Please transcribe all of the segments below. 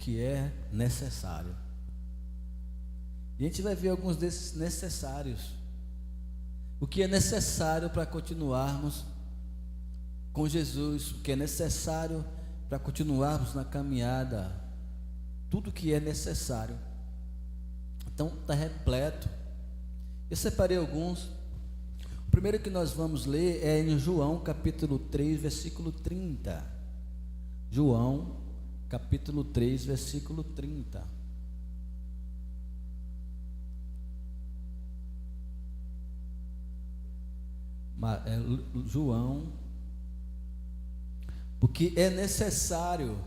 que é necessário. E a gente vai ver alguns desses necessários. O que é necessário para continuarmos com Jesus, o que é necessário para continuarmos na caminhada, tudo que é necessário. Então está repleto. Eu separei alguns. O primeiro que nós vamos ler é em João capítulo 3, versículo 30. João capítulo 3, versículo 30. João, porque é necessário.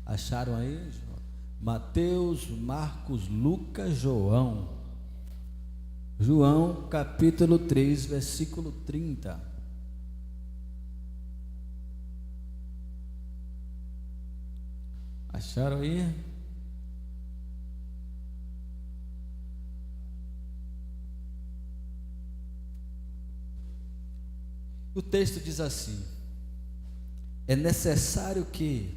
Acharam aí? Mateus, Marcos, Lucas, João. João capítulo 3, versículo 30. Acharam aí? O texto diz assim: é necessário que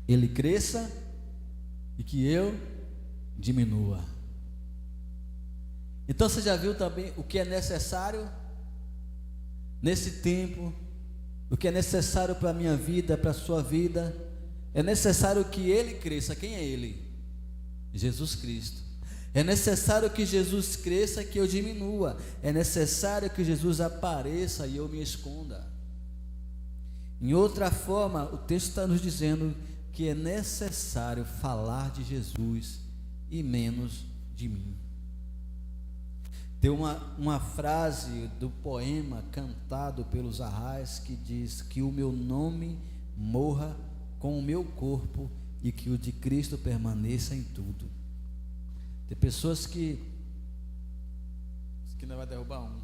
ele cresça e que eu diminua. Então você já viu também o que é necessário nesse tempo, o que é necessário para a minha vida, para a sua vida. É necessário que ele cresça. Quem é ele? Jesus Cristo. É necessário que Jesus cresça e que eu diminua. É necessário que Jesus apareça e eu me esconda. Em outra forma, o texto está nos dizendo que é necessário falar de Jesus e menos de mim. Tem uma frase do poema cantado pelos Arrais que diz que o meu nome morra com o meu corpo e que o de Cristo permaneça em tudo. Tem pessoas que não vai derrubar um.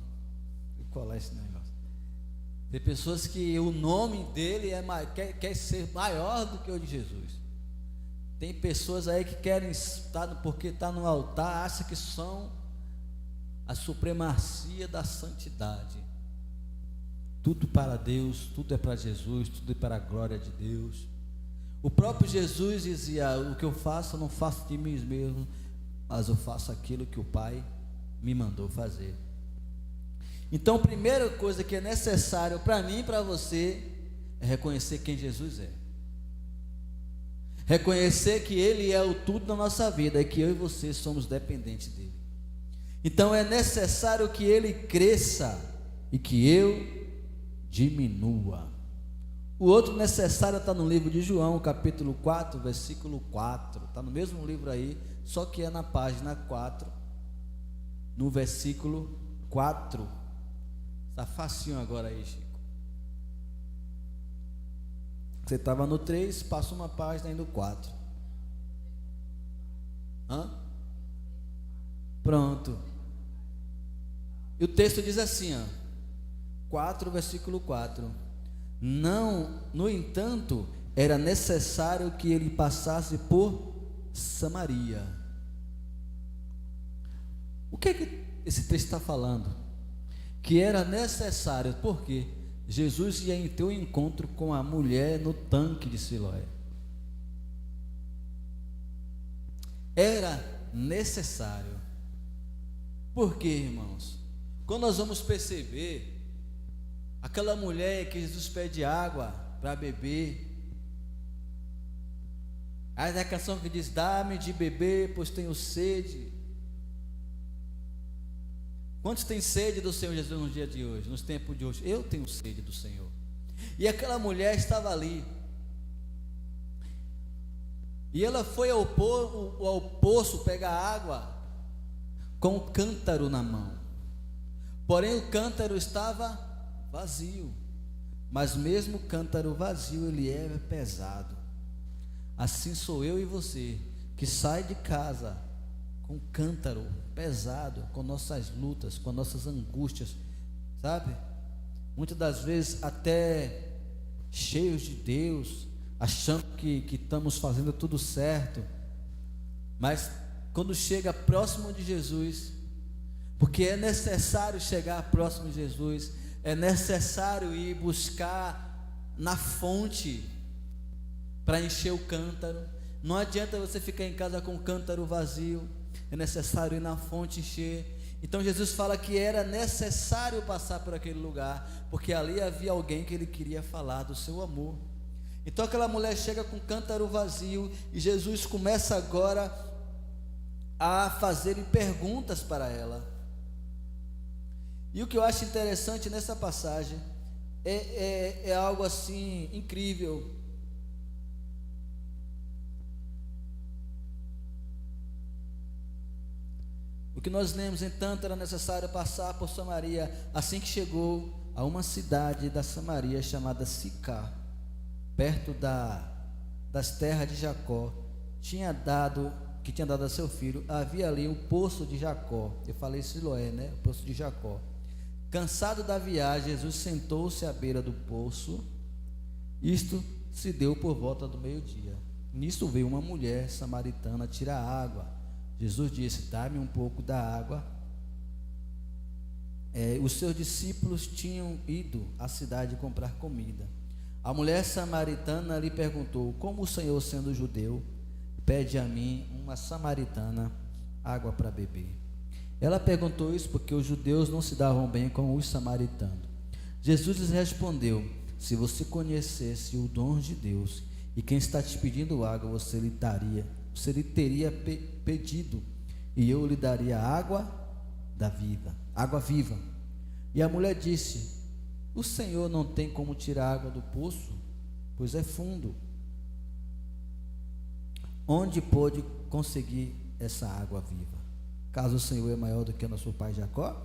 Vou colar esse negócio. Tem pessoas que o nome dele quer ser maior do que o de Jesus. Tem pessoas aí que querem estar, porque está no altar, acha que são a supremacia da santidade. Tudo para Deus, tudo é para Jesus, tudo é para a glória de Deus. O próprio Jesus dizia: o que eu faço, eu não faço de mim mesmo, mas eu faço aquilo que o Pai me mandou fazer. Então, a primeira coisa que é necessário para mim e para você é reconhecer quem Jesus é. Reconhecer que Ele é o tudo na nossa vida e que eu e você somos dependentes dEle. Então, é necessário que Ele cresça e que eu diminua. O outro necessário está no livro de João, capítulo 4, versículo 4. Está no mesmo livro aí, só que é na página 4, no versículo 4. Está facinho agora aí, Chico. Você estava no 3, passa uma página aí no 4. Pronto. E o texto diz assim, 4, versículo 4. Não, no entanto, era necessário que ele passasse por Samaria. O que é que esse texto está falando? Que era necessário, porque Jesus ia ter um encontro com a mulher no tanque de Siloé. Era necessário. Por quê, irmãos? Quando nós vamos perceber, aquela mulher que Jesus pede água para beber, aí tem a canção que diz: dá-me de beber, pois tenho sede. Quantos têm sede do Senhor Jesus no dia de hoje, nos tempos de hoje? Eu tenho sede do Senhor. E aquela mulher estava ali, e ela foi ao poço pegar água com um cântaro na mão. Porém o cântaro estava vazio. Mas mesmo o cântaro vazio, ele é pesado. Assim sou eu e você, que sai de casa com um cântaro pesado, com nossas lutas, com nossas angústias, sabe? Muitas das vezes até cheios de Deus, achando que estamos fazendo tudo certo, mas quando chega próximo de Jesus, porque é necessário chegar próximo de Jesus, é necessário ir buscar na fonte para encher o cântaro. Não adianta você ficar em casa com o cântaro vazio, é necessário ir na fonte encher. Então Jesus fala que era necessário passar por aquele lugar, porque ali havia alguém que ele queria falar do seu amor. Então aquela mulher chega com o cântaro vazio, e Jesus começa agora a fazer perguntas para ela. E o que eu acho interessante nessa passagem é algo assim incrível. O que nós lemos, entanto, era necessário passar por Samaria. Assim que chegou a uma cidade da Samaria chamada Sicar, perto das terras de Jacó, que tinha dado a seu filho, havia ali um poço de Jacó. Eu falei Siloé, né? O poço de Jacó. Cansado da viagem, Jesus sentou-se à beira do poço. Isto se deu por volta do meio-dia. Nisto veio uma mulher samaritana tirar água. Jesus disse: dá-me um pouco da água. Os seus discípulos tinham ido à cidade comprar comida. A mulher samaritana lhe perguntou: como o Senhor, sendo judeu, pede a mim, uma samaritana, água para beber? Ela perguntou isso porque os judeus não se davam bem com os samaritanos. Jesus lhes respondeu: se você conhecesse o dom de Deus, e quem está te pedindo água, você lhe teria pedido, e eu lhe daria água viva. E a mulher disse: o Senhor não tem como tirar água do poço, pois é fundo. Onde pôde conseguir essa água viva? Caso o Senhor é maior do que nosso pai Jacó,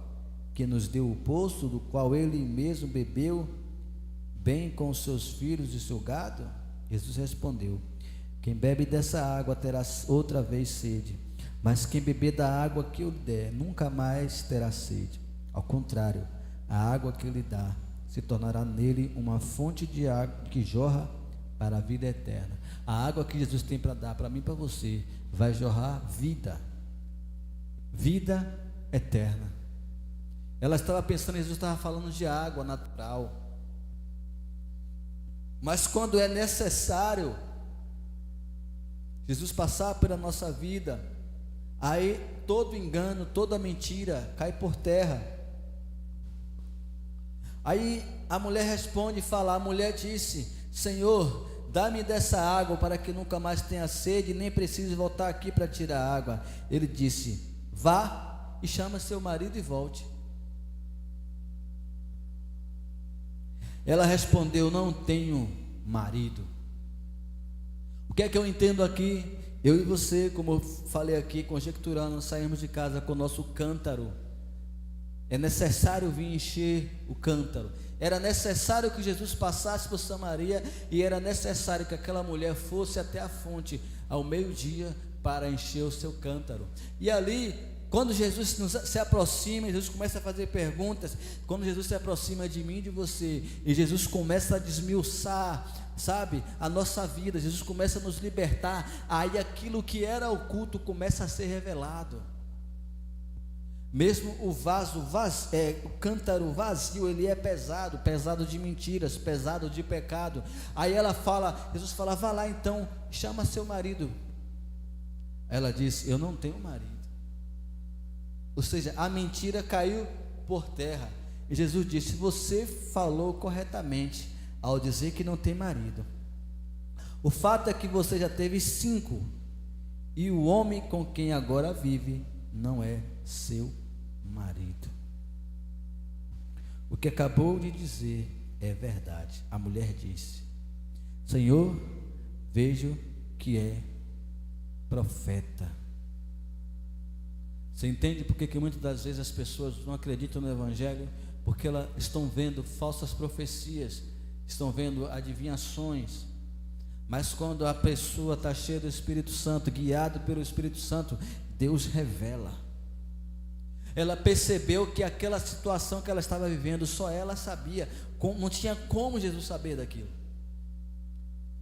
que nos deu o poço, do qual ele mesmo bebeu, bem com os seus filhos e seu gado? Jesus respondeu: quem bebe dessa água terá outra vez sede, mas quem beber da água que eu lhe der, nunca mais terá sede. Ao contrário, a água que ele dá se tornará nele uma fonte de água que jorra para a vida eterna. A água que Jesus tem para dar para mim e para você vai jorrar vida eterna. Ela estava pensando, Jesus estava falando de água natural, mas quando é necessário Jesus passar pela nossa vida, aí todo engano, toda mentira cai por terra. Aí a mulher responde e fala: a mulher disse: Senhor, dá-me dessa água para que nunca mais tenha sede e nem precise voltar aqui para tirar água. Ele disse: vá e chama seu marido e volte. Ela respondeu: não tenho marido. O que é que eu entendo aqui? Eu e você, como eu falei aqui, conjecturando, saímos de casa com o nosso cântaro. É necessário vir encher o cântaro. Era necessário que Jesus passasse por Samaria, e era necessário que aquela mulher fosse até a fonte ao meio-dia para encher o seu cântaro. E ali, quando Jesus se aproxima, Jesus começa a fazer perguntas. Quando Jesus se aproxima de mim e de você, e Jesus começa a desmiuçar, sabe, a nossa vida, Jesus começa a nos libertar, aí aquilo que era oculto começa a ser revelado. Mesmo o cântaro vazio, ele é pesado de mentiras, pesado de pecado. Aí Jesus fala: vá lá então, chama seu marido. Ela disse: eu não tenho marido. Ou seja, a mentira caiu por terra. E Jesus disse: você falou corretamente ao dizer que não tem marido. O fato é que você já teve 5, e o homem com quem agora vive não é seu marido. O que acabou de dizer é verdade. A mulher disse: Senhor, vejo que é profeta. Você entende por que muitas das vezes as pessoas não acreditam no Evangelho? Porque elas estão vendo falsas profecias, estão vendo adivinhações. Mas quando a pessoa está cheia do Espírito Santo, guiado pelo Espírito Santo, Deus revela. Ela percebeu que aquela situação que ela estava vivendo, só ela sabia, não tinha como Jesus saber daquilo.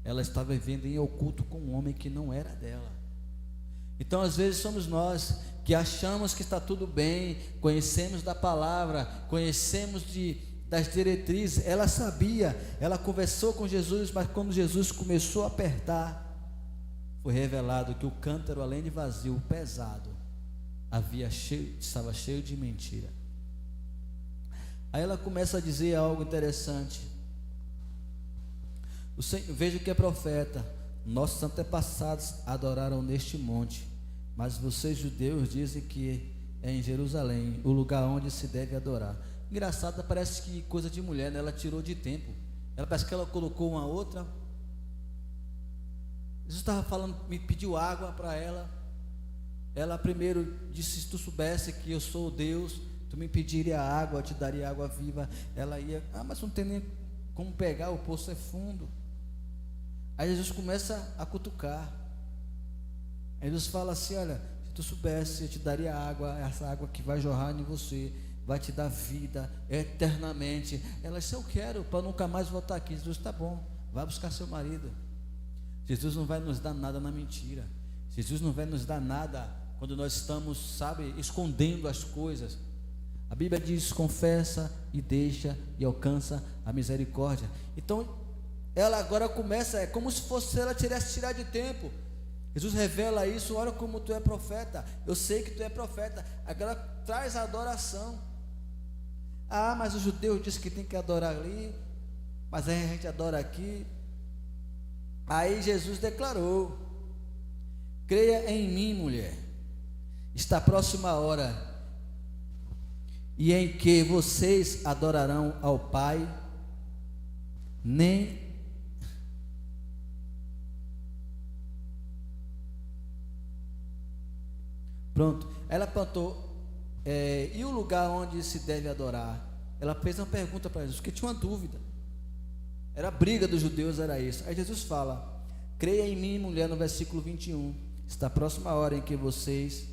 Ela estava vivendo em oculto com um homem que não era dela. Então às vezes somos nós que achamos que está tudo bem, conhecemos da palavra, conhecemos das diretrizes, ela sabia, ela conversou com Jesus, mas quando Jesus começou a apertar, foi revelado que o cântaro, além de vazio, pesado, estava cheio de mentira. Aí ela começa a dizer algo interessante. Veja que é profeta: nossos antepassados adoraram neste monte, mas vocês judeus dizem que é em Jerusalém o lugar onde se deve adorar. Engraçado, parece que coisa de mulher, né? Ela tirou de tempo. Ela parece que ela colocou uma outra. Jesus estava falando, me pediu água para ela. Ela primeiro disse: se tu soubesse que eu sou Deus, tu me pediria água, eu te daria água viva. Ela ia: mas não tem nem como pegar, o poço é fundo. Aí Jesus começa a cutucar. Aí Jesus fala assim: olha, se tu soubesse, eu te daria água, essa água que vai jorrar em você, vai te dar vida eternamente. Ela disse: eu quero, para nunca mais voltar aqui. Jesus: tá bom, vai buscar seu marido. Jesus não vai nos dar nada na mentira. Jesus não vai nos dar nada quando nós estamos, escondendo as coisas. A Bíblia diz: confessa e deixa e alcança a misericórdia. Então ela agora começa, é como se fosse ela tivesse tirado de tempo. Jesus revela isso: olha como tu é profeta, eu sei que tu é profeta, agora traz a adoração. Mas o judeu diz que tem que adorar ali, mas aí a gente adora aqui. Aí Jesus declarou: creia em mim, mulher, está próxima a hora, e em que vocês adorarão ao Pai, Pronto, ela plantou, e o lugar onde se deve adorar? Ela fez uma pergunta para Jesus, porque tinha uma dúvida. Era a briga dos judeus, era isso. Aí Jesus fala: creia em mim, mulher, no versículo 21, está próxima a hora em que vocês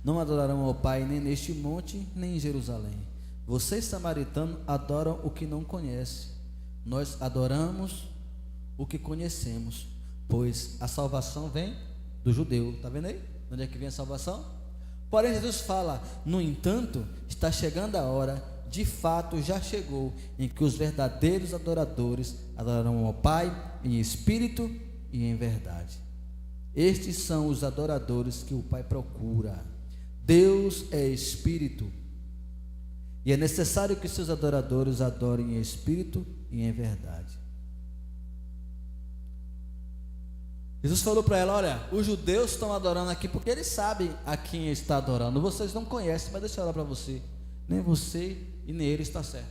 não adorarão ao Pai, nem neste monte, nem em Jerusalém. Vocês, samaritanos, adoram o que não conhecem. Nós adoramos o que conhecemos, pois a salvação vem do judeu. Está vendo aí? Onde é que vem a salvação? Porém Jesus fala: no entanto, está chegando a hora, de fato já chegou, em que os verdadeiros adoradores adorarão ao Pai em espírito e em verdade. Estes são os adoradores que o Pai procura. Deus é espírito, e é necessário que seus adoradores adorem em espírito e em verdade. Jesus falou para ela: olha, os judeus estão adorando aqui porque eles sabem a quem está adorando. Vocês não conhecem, mas deixa eu falar para você: nem você e nem ele está certo.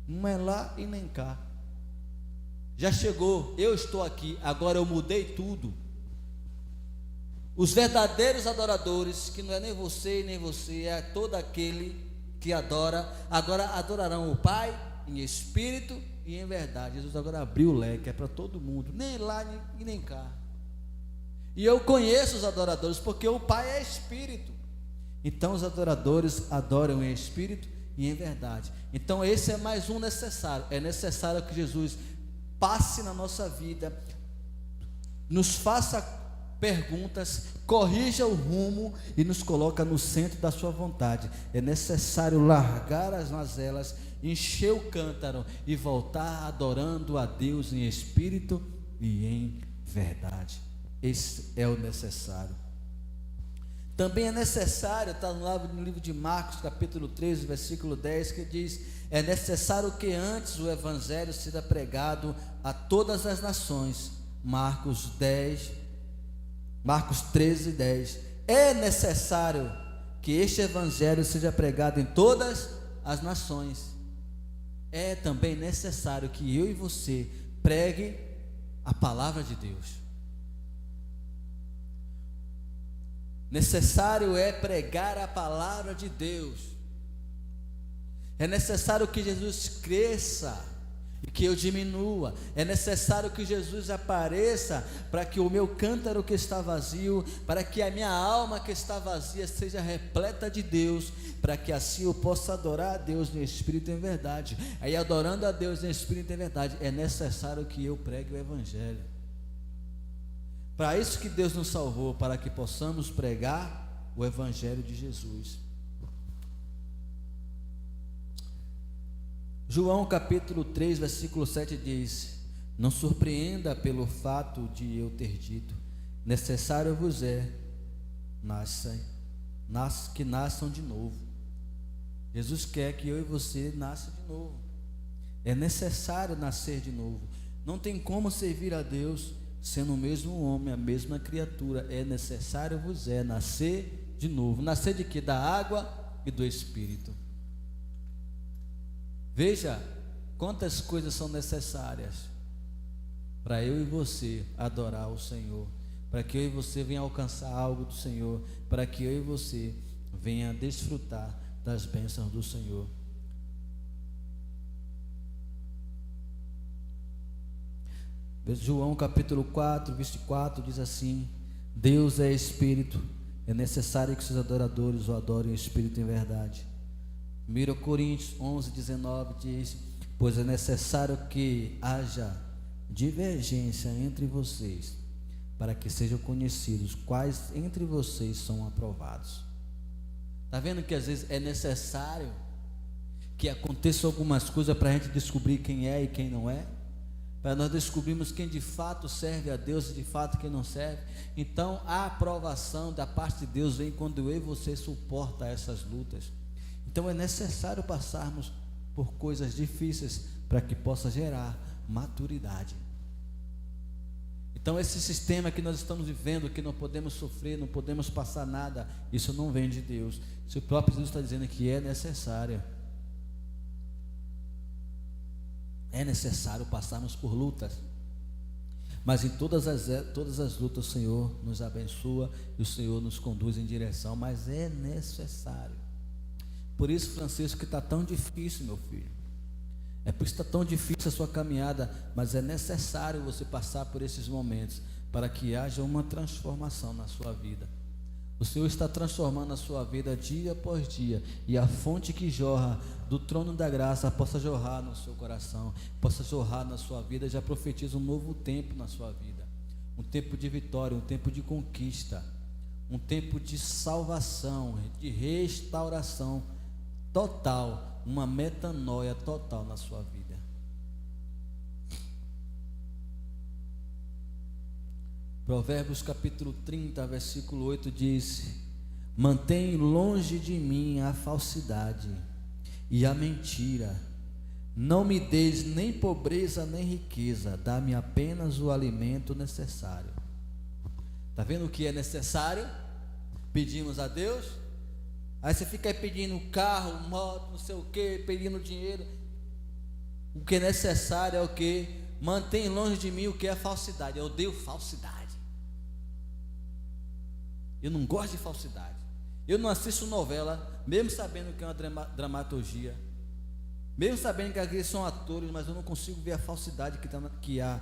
Não é lá e nem cá. Já chegou, eu estou aqui, agora eu mudei tudo. Os verdadeiros adoradores, que não é nem você e nem você, é todo aquele que adora, agora adorarão o Pai em espírito e em verdade. Jesus agora abriu o leque, é para todo mundo, nem lá e nem cá. E eu conheço os adoradores, porque o Pai é espírito. Então os adoradores adoram em espírito e em verdade. Então esse é mais um necessário. É necessário que Jesus passe na nossa vida, nos faça perguntas, corrija o rumo e nos coloca no centro da sua vontade. É necessário largar as mazelas, encher o cântaro e voltar adorando a Deus em espírito e em verdade. Esse é o necessário. Também é necessário, está no livro de Marcos, capítulo 13, versículo 10, que diz: é necessário que antes o evangelho seja pregado a todas as nações. Marcos 13, 10. É necessário que este evangelho seja pregado em todas as nações. É também necessário que eu e você pregue a palavra de Deus. Necessário é pregar a palavra de Deus. É necessário que Jesus cresça e que eu diminua. É necessário que Jesus apareça para que o meu cântaro que está vazio, para que a minha alma que está vazia seja repleta de Deus, para que assim eu possa adorar a Deus em espírito e em verdade. Aí, adorando a Deus em espírito e em verdade, é necessário que eu pregue o evangelho. Para isso que Deus nos salvou, para que possamos pregar o evangelho de Jesus. João capítulo 3, versículo 7 diz: não surpreenda pelo fato de eu ter dito, necessário vos é que nasçam de novo. Jesus quer que eu e você nasça de novo. É necessário nascer de novo. Não tem como servir a Deus sendo o mesmo homem, a mesma criatura. É necessário vos é nascer de novo. Nascer de quê? Da água e do Espírito. Veja quantas coisas são necessárias para eu e você adorar o Senhor, para que eu e você venha alcançar algo do Senhor, para que eu e você venha desfrutar das bênçãos do Senhor. João capítulo 4, versículo 4 diz assim: Deus é Espírito, é necessário que seus adoradores o adorem em Espírito e em verdade. 1 Coríntios 11, 19 diz: pois é necessário que haja divergência entre vocês, para que sejam conhecidos quais entre vocês são aprovados. Está vendo que às vezes é necessário que aconteça algumas coisas para a gente descobrir quem é e quem não é, para nós descobrirmos quem de fato serve a Deus e de fato quem não serve. Então a aprovação da parte de Deus vem quando eu e você suporta essas lutas. Então é necessário passarmos por coisas difíceis para que possa gerar maturidade. Então esse sistema que nós estamos vivendo, que não podemos sofrer, não podemos passar nada, isso não vem de Deus. Se o próprio Jesus está dizendo que é necessário passarmos por lutas, mas em todas as lutas o Senhor nos abençoa e o Senhor nos conduz em direção, mas é necessário. Por isso, Francisco, que está tão difícil, meu filho, é por isso que está tão difícil a sua caminhada, mas é necessário você passar por esses momentos, para que haja uma transformação na sua vida. O Senhor está transformando a sua vida dia após dia, e a fonte que jorra do trono da graça possa jorrar no seu coração, possa jorrar na sua vida. Já profetiza um novo tempo na sua vida, um tempo de vitória, um tempo de conquista, um tempo de salvação, de restauração total, uma metanoia total na sua vida. Provérbios capítulo 30, versículo 8 diz: mantém longe de mim a falsidade e a mentira, não me deis nem pobreza nem riqueza, dá-me apenas o alimento necessário. Está vendo o que é necessário? Pedimos a Deus, aí você fica aí pedindo carro, moto, não sei o que, pedindo dinheiro. O que é necessário é o que? Mantém longe de mim o que é falsidade. Eu odeio falsidade. Eu não gosto de falsidade. Eu não assisto novela, mesmo sabendo que é uma dramaturgia, mesmo sabendo que aqueles são atores, mas eu não consigo ver a falsidade que há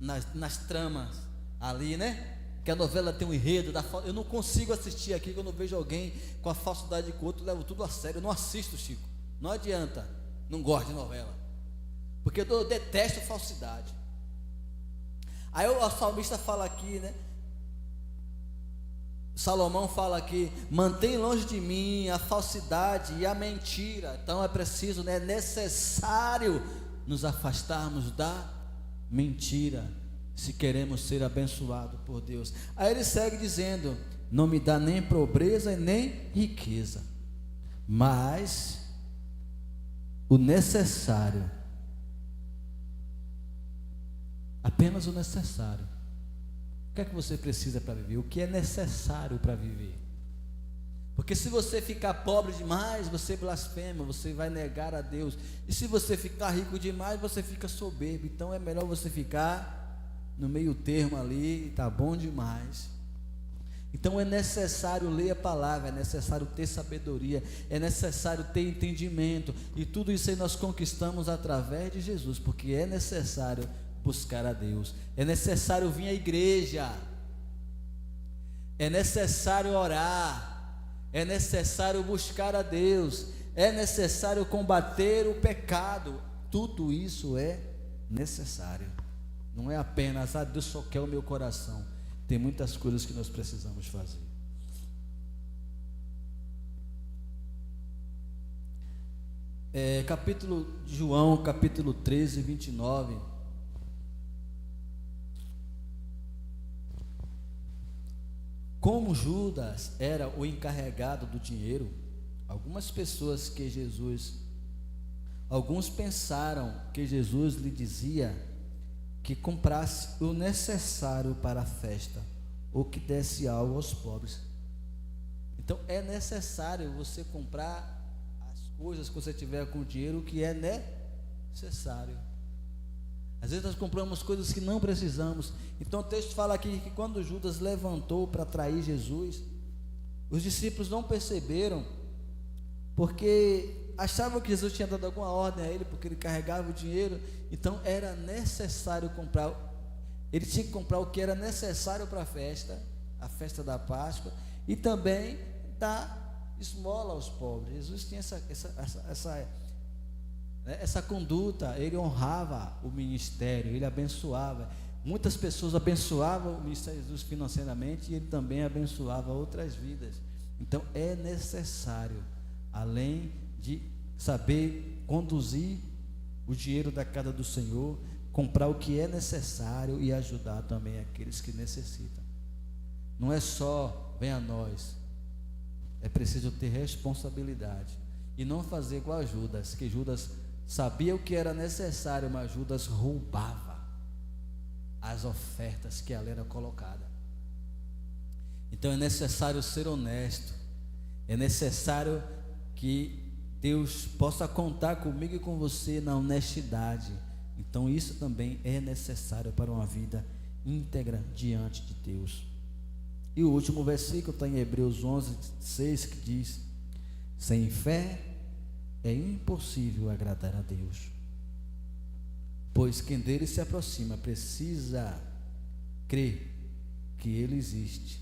nas tramas ali, né? Que a novela tem um enredo, eu não consigo assistir aqui quando eu vejo alguém com a falsidade com o outro, eu levo tudo a sério. Eu não assisto, Chico, não adianta, não gosto de novela, porque eu detesto falsidade. Aí o salmista fala aqui, né? Salomão fala aqui: mantém longe de mim a falsidade e a mentira. Então é preciso, né, é necessário nos afastarmos da mentira, se queremos ser abençoados por Deus. Aí ele segue dizendo: não me dá nem pobreza e nem riqueza, mas o necessário, apenas o necessário. O que é que você precisa para viver? O que é necessário para viver? Porque se você ficar pobre demais, você blasfema, você vai negar a Deus. E se você ficar rico demais, você fica soberbo. Então é melhor você ficar no meio termo ali, tá bom demais. Então é necessário ler a palavra, é necessário ter sabedoria, é necessário ter entendimento. E tudo isso aí nós conquistamos através de Jesus, porque é necessário buscar a Deus, é necessário vir à igreja, é necessário orar, é necessário buscar a Deus, é necessário combater o pecado. Tudo isso é necessário. Não é apenas, Deus só quer o meu coração. Tem muitas coisas que nós precisamos fazer. Capítulo de João, capítulo 13, 29. Como Judas era o encarregado do dinheiro, alguns pensaram que Jesus lhe dizia que comprasse o necessário para a festa, ou que desse algo aos pobres. Então é necessário você comprar as coisas que você tiver com dinheiro, que é necessário. Às vezes nós compramos coisas que não precisamos. Então o texto fala aqui que quando Judas levantou para trair Jesus, os discípulos não perceberam, porque achavam que Jesus tinha dado alguma ordem a ele, porque ele carregava o dinheiro. Então era necessário comprar, ele tinha que comprar o que era necessário para a festa da Páscoa, e também dar esmola aos pobres. Jesus tinha essa conduta, ele honrava o ministério, ele abençoava. Muitas pessoas abençoavam o ministério de Jesus financeiramente, e ele também abençoava outras vidas. Então é necessário, além de saber conduzir o dinheiro da casa do Senhor, comprar o que é necessário e ajudar também aqueles que necessitam. Não é só vem a nós, é preciso ter responsabilidade e não fazer igual a Judas, que Judas sabia o que era necessário, mas Judas roubava as ofertas que ali era colocada. Então é necessário ser honesto, é necessário que Deus possa contar comigo e com você na honestidade. Então isso também é necessário para uma vida íntegra diante de Deus. E o último versículo está em Hebreus 11, 6, que diz: sem fé é impossível agradar a Deus, pois quem dele se aproxima precisa crer que ele existe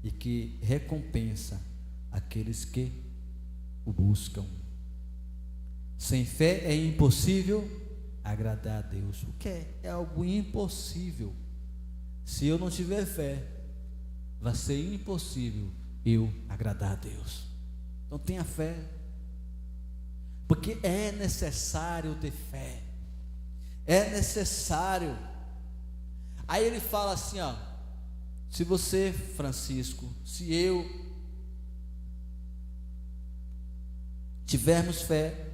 e que recompensa aqueles que o buscam. Sem fé é impossível agradar a Deus. O que é? É algo impossível. Se eu não tiver fé, vai ser impossível eu agradar a Deus. Então tenha fé, porque é necessário ter fé, é necessário. Aí ele fala assim, ó: se você, Francisco, se eu tivermos fé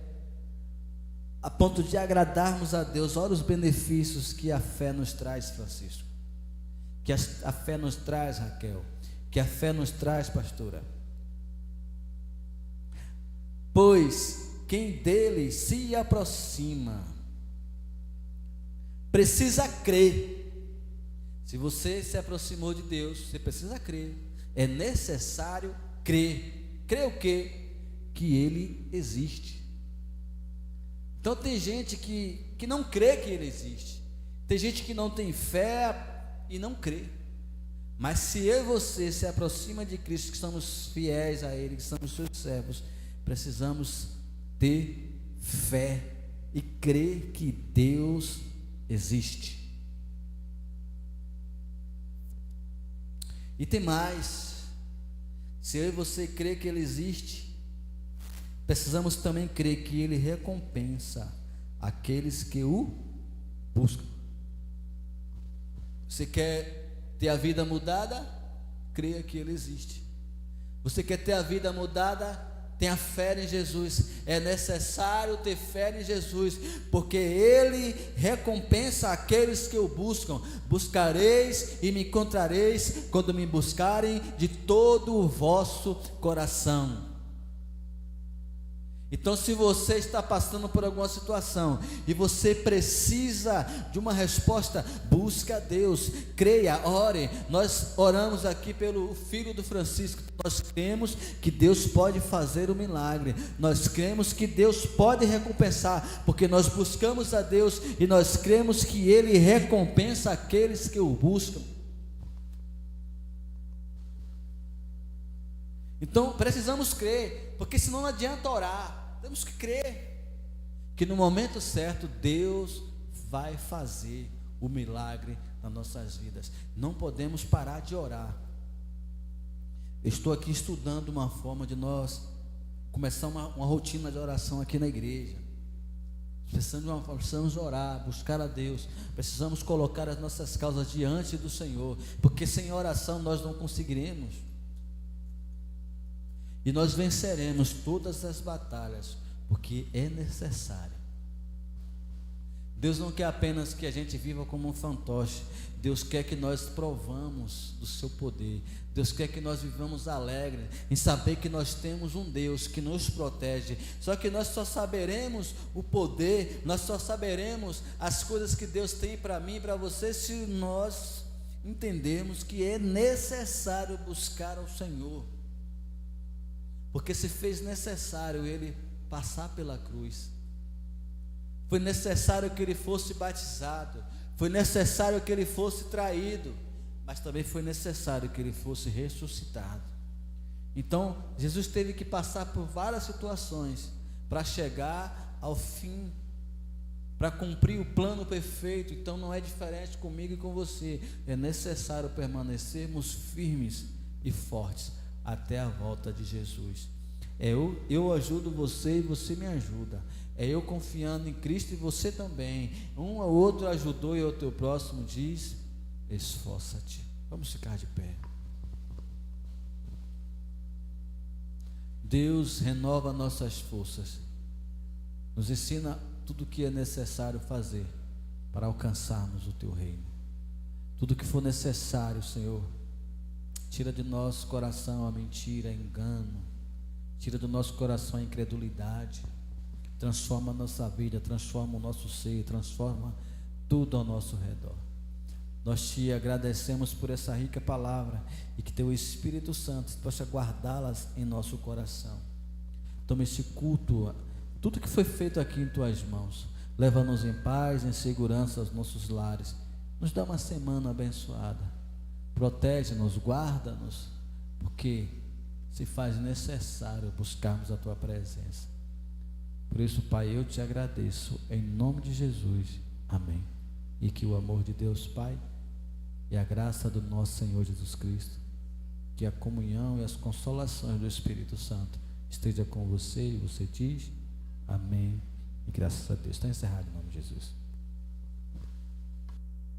a ponto de agradarmos a Deus, olha os benefícios que a fé nos traz, Francisco, que a fé nos traz, Raquel, que a fé nos traz, pastora. Pois quem dele se aproxima precisa crer. Se você se aproximou de Deus, você precisa crer. É necessário crer. Crer o quê? Que ele existe. Então tem gente que não crê que ele existe. Tem gente que não tem fé e não crê. Mas se eu e você se aproxima de Cristo, que somos fiéis a ele, que somos seus servos, precisamos ter fé e crer que Deus existe. E tem mais: se eu e você crer que ele existe, precisamos também crer que ele recompensa aqueles que o buscam. Você quer ter a vida mudada? Creia que ele existe. Você quer ter a vida mudada? Tenha fé em Jesus. É necessário ter fé em Jesus, porque ele recompensa aqueles que o buscam. Buscareis e me encontrareis quando me buscarem de todo o vosso coração. Então, se você está passando por alguma situação e você precisa de uma resposta, busca a Deus, creia, ore. Nós oramos aqui pelo filho do Francisco. Nós cremos que Deus pode fazer o milagre. Nós cremos que Deus pode recompensar, porque nós buscamos a Deus e nós cremos que Ele recompensa aqueles que o buscam. Então precisamos crer, porque senão não adianta orar. Temos que crer que no momento certo Deus vai fazer o milagre nas nossas vidas. Não podemos parar de orar. Eu estou aqui estudando uma forma de nós começar uma rotina de oração aqui na igreja. Precisamos orar, buscar a Deus. Precisamos colocar as nossas causas diante do Senhor, porque sem oração nós não conseguiremos. E nós venceremos todas as batalhas, porque é necessário. Deus não quer apenas que a gente viva como um fantoche. Deus quer que nós provamos do seu poder. Deus quer que nós vivamos alegres em saber que nós temos um Deus que nos protege. Só que nós só saberemos o poder, nós só saberemos as coisas que Deus tem para mim e para você, se nós entendermos que é necessário buscar ao Senhor. Porque se fez necessário Ele passar pela cruz. Foi necessário que Ele fosse batizado. Foi necessário que Ele fosse traído. Mas também foi necessário que Ele fosse ressuscitado. Então, Jesus teve que passar por várias situações para chegar ao fim, para cumprir o plano perfeito. Então não é diferente comigo e com você. É necessário permanecermos firmes e fortes até a volta de Jesus. Eu ajudo você e você me ajuda. É eu confiando em Cristo e você também. Um ao outro ajudou e o teu próximo diz: esforça-te. Vamos ficar de pé. Deus renova nossas forças, nos ensina tudo o que é necessário fazer para alcançarmos o teu reino. Tudo que for necessário, Senhor, tira de nosso coração a mentira, a engano, tira do nosso coração a incredulidade, transforma a nossa vida, transforma o nosso ser, transforma tudo ao nosso redor. Nós te agradecemos por essa rica palavra e que teu Espírito Santo possa guardá-las em nosso coração. Toma esse culto, tudo que foi feito aqui em tuas mãos, leva-nos em paz, em segurança aos nossos lares. Nos dá uma semana abençoada, protege-nos, guarda-nos, porque se faz necessário buscarmos a tua presença. Por isso, Pai, eu te agradeço em nome de Jesus, amém. E que o amor de Deus Pai e a graça do nosso Senhor Jesus Cristo, que a comunhão e as consolações do Espírito Santo esteja com você, e você diz amém e graças a Deus. Está encerrado em nome de Jesus.